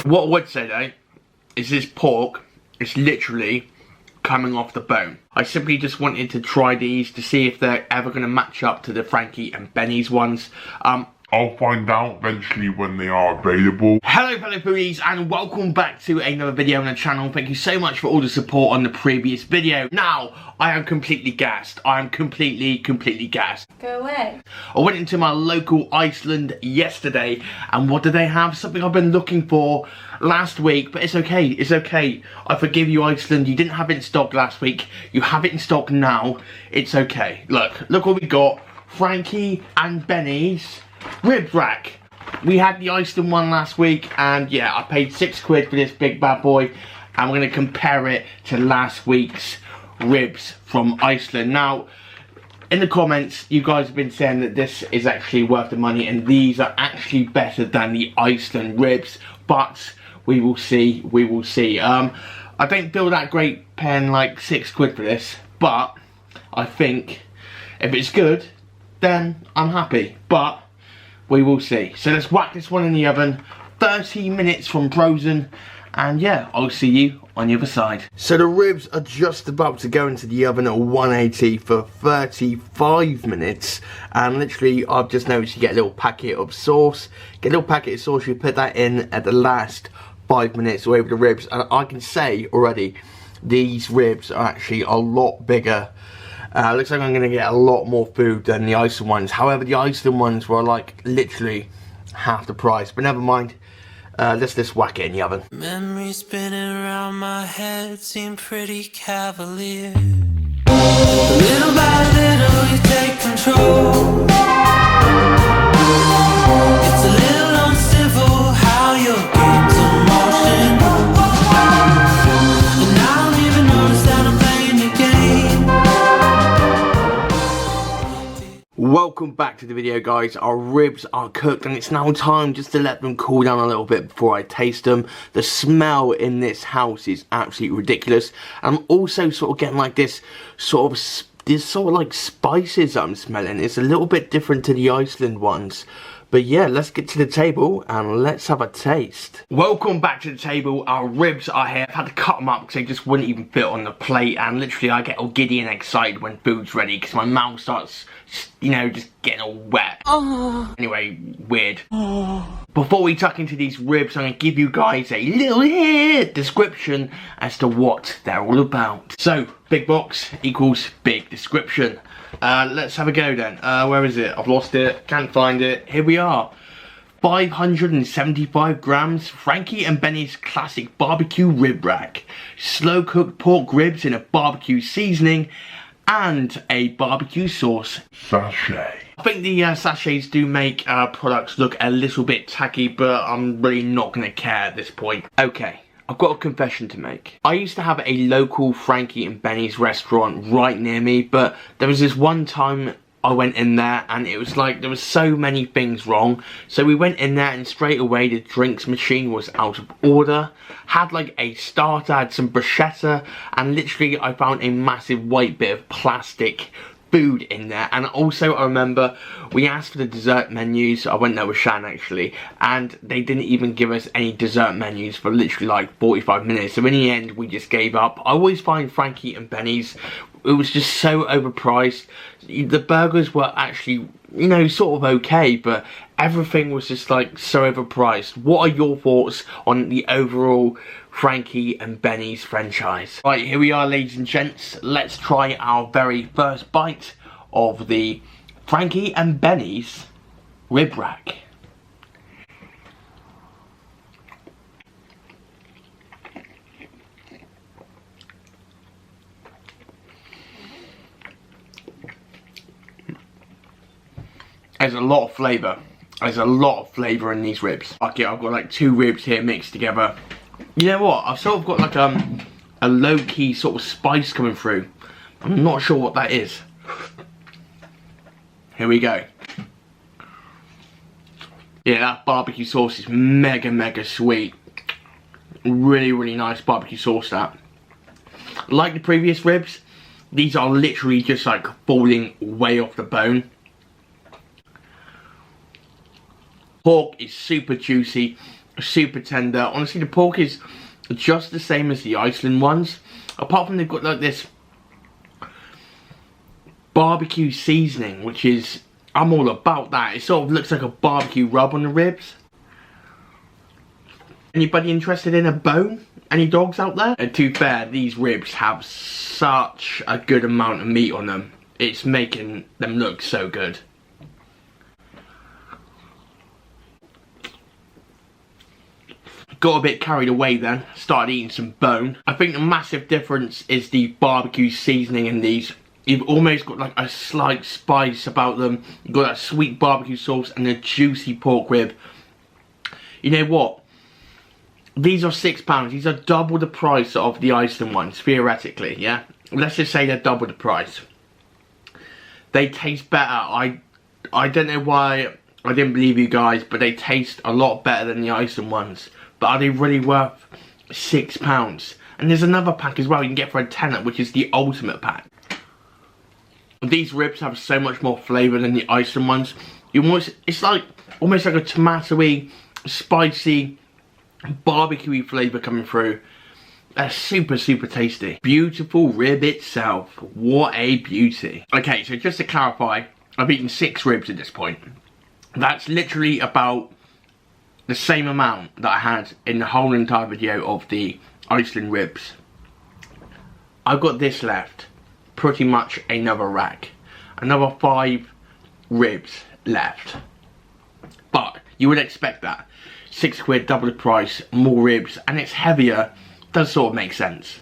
What I would say though, is this pork is literally coming off the bone. I simply just wanted to try these to see if they're ever going to match up to the Frankie and Benny's ones. I'll find out eventually when they are available. Hello fellow foodies and welcome back to another video on the channel. Thank you so much for all the support on the previous video. Now, I am completely gassed. I am completely gassed. Go away. I went into my local Iceland yesterday and what did they have? Something I've been looking for last week, but it's okay, it's okay. I forgive you Iceland, you didn't have it in stock last week. You have it in stock now. It's okay. Look what we got. Frankie and Benny's rib rack. We had the Iceland one last week and yeah, I paid £6 for this big bad boy and we're going to compare it to last week's ribs from Iceland. Now, in the comments, you guys have been saying that this is actually worth the money and these are actually better than the Iceland ribs, but we will see, we will see. I don't feel that great paying like £6 for this, but I think if it's good, then I'm happy, but we will see. So let's whack this one in the oven, 30 minutes from frozen, and yeah, I'll see you on the other side. So the ribs are just about to go into the oven at 180 for 35 minutes, and literally I've just noticed you get a little packet of sauce. Get a little packet of sauce, you put that in at the last 5 minutes over the ribs, and I can say already, these ribs are actually a lot bigger. Looks like I'm going to get a lot more food than the Iceland ones. However, the Iceland ones were like literally half the price. But never mind. Let's just whack it in the oven. Memories spinning around my head seem pretty cavalier. Little by little you take control. It's a little uncivil how your game's in motion. And I don't even notice that I'm playing your game. Welcome back to the video guys. Our ribs are cooked and it's now time just to let them cool down a little bit before I taste them. The smell in this house is absolutely ridiculous. I'm also sort of getting like this sort of like spices I'm smelling. It's a little bit different to the Iceland ones. But yeah, let's get to the table and let's have a taste. Welcome back to the table. Our ribs are here. I've had to cut them up because they just wouldn't even fit on the plate. And literally I get all giddy and excited when food's ready because my mouth starts, you know, just getting all wet. Anyway, weird. Before we tuck into these ribs, I'm going to give you guys a little description as to what they're all about. So, big box equals big description. Let's have a go then. Where is it? I've lost it. Can't find it. Here we are. 575 grams. Frankie and Benny's classic barbecue rib rack. Slow cooked pork ribs in a barbecue seasoning. And a barbecue sauce Sachet. I think the sachets do make products look a little bit tacky, but I'm really not going to care at this point. Okay. I've got a confession to make. I used to have a local Frankie and Benny's restaurant right near me, but there was this one time I went in there and it was like there was so many things wrong. So we went in there and straight away the drinks machine was out of order. Had like a starter, had some bruschetta, and literally I found a massive white bit of plastic food in there. And also I remember we asked for the dessert menus. I went there with Shan actually, and they didn't even give us any dessert menus for literally like 45 minutes. So in the end we just gave up. I always find Frankie and Benny's, it was just so overpriced. The burgers were actually, you know, sort of okay, but everything was just like so overpriced. What are your thoughts on the overall Frankie and Benny's franchise? Right, here we are ladies and gents. Let's try our very first bite of the Frankie and Benny's rib rack. There's a lot of flavour. There's a lot of flavour in these ribs. Okay, I've got like 2 ribs here mixed together. You know what? I've sort of got like a low-key sort of spice coming through. I'm not sure what that is. Here we go. Yeah, that barbecue sauce is mega sweet. Really nice barbecue sauce that. Like the previous ribs, these are literally just like falling way off the bone. Pork is super juicy, super tender. Honestly, the pork is just the same as the Iceland ones, apart from they've got like this barbecue seasoning, which is, I'm all about that. It sort of looks like a barbecue rub on the ribs. Anybody interested in a bone? Any dogs out there? And to be fair, these ribs have such a good amount of meat on them. It's making them look so good. Got a bit carried away then, started eating some bone. I think the massive difference is the barbecue seasoning in these. You've almost got like a slight spice about them. You've got that sweet barbecue sauce and a juicy pork rib. You know what? These are £6. These are double the price of the Iceland ones, theoretically, yeah? Let's just say they're double the price. They taste better. I don't know why I didn't believe you guys, but they taste a lot better than the Iceland ones. But are they really worth £6? And there's another pack as well you can get for a tenner, which is the ultimate pack. These ribs have so much more flavour than the Iceland ones. It's like almost like a tomatoey, spicy, barbecue flavour coming through. They're super tasty. Beautiful rib itself. What a beauty. Okay, so just to clarify, I've eaten 6 ribs at this point. That's literally about the same amount that I had in the whole entire video of the Iceland ribs. I've got this left. Pretty much another rack. Another 5 ribs left. But you would expect that. £6, double the price, more ribs, and it's heavier. Does sort of make sense.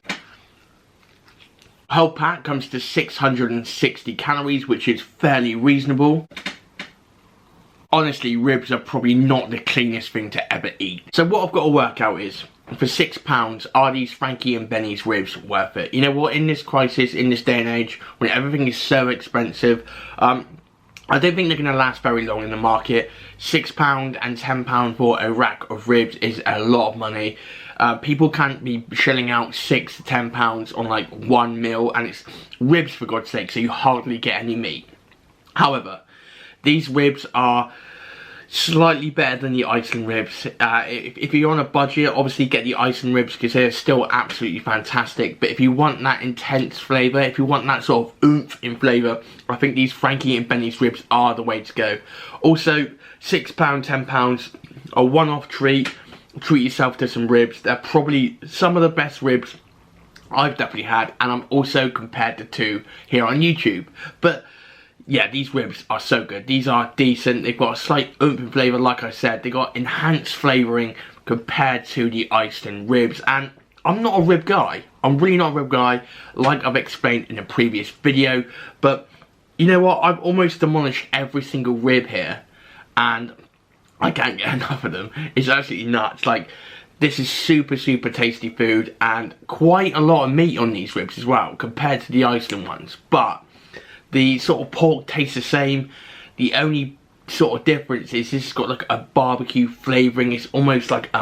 Whole pack comes to 660 calories, which is fairly reasonable. Honestly, ribs are probably not the cleanest thing to ever eat. So what I've got to work out is, for £6, are these Frankie and Benny's ribs worth it? You know what, in this crisis, in this day and age, when everything is so expensive, I don't think they're going to last very long in the market. £6 and £10 for a rack of ribs is a lot of money. People can't be shelling out £6 to £10 on like one meal, and it's ribs for God's sake, so you hardly get any meat. However, these ribs are slightly better than the Iceland ribs. If you're on a budget, obviously get the Iceland ribs because they're still absolutely fantastic. But if you want that intense flavour, if you want that sort of oomph in flavour, I think these Frankie and Benny's ribs are the way to go. Also, £6, £10, a one-off treat. Treat yourself to some ribs. They're probably some of the best ribs I've definitely had, and I'm also compared the two here on YouTube. But yeah, these ribs are so good. These are decent. They've got a slight oomph in flavour, like I said. They've got enhanced flavouring compared to the Iceland ribs. And I'm not a rib guy. I'm really not a rib guy, like I've explained in a previous video. But you know what? I've almost demolished every single rib here, and I can't get enough of them. It's absolutely nuts. Like, this is super tasty food, and quite a lot of meat on these ribs as well, compared to the Iceland ones. But the sort of pork tastes the same. The only sort of difference is this has got like a barbecue flavouring. It's almost like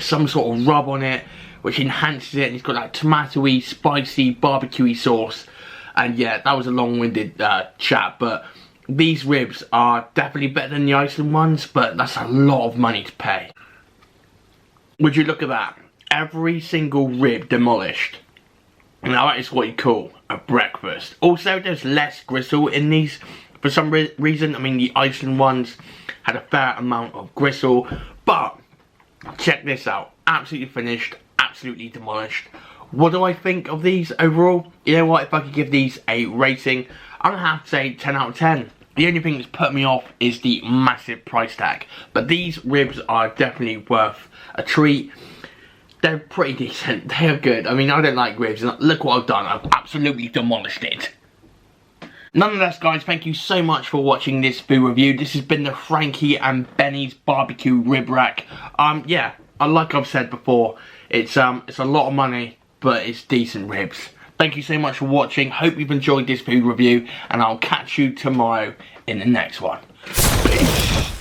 some sort of rub on it, which enhances it. And it's got that tomatoey, spicy, barbecuey sauce. And yeah, that was a long-winded chat, but these ribs are definitely better than the Iceland ones, but that's a lot of money to pay. Would you look at that? Every single rib demolished. Now that is what you call a breakfast. Also, there's less gristle in these for some reason. I mean, the Iceland ones had a fair amount of gristle, but check this out. Absolutely finished, absolutely demolished. What do I think of these overall? You know what, if I could give these a rating, I'm going to have to say 10 out of 10. The only thing that's put me off is the massive price tag. But these ribs are definitely worth a treat. They're pretty decent. They are good. I mean, I don't like ribs, and look what I've done. I've absolutely demolished it. Nonetheless, guys, thank you so much for watching this food review. This has been the Frankie and Benny's barbecue rib rack. Yeah, like I've said before, it's a lot of money, but it's decent ribs. Thank you so much for watching. Hope you've enjoyed this food review, and I'll catch you tomorrow in the next one. Peace.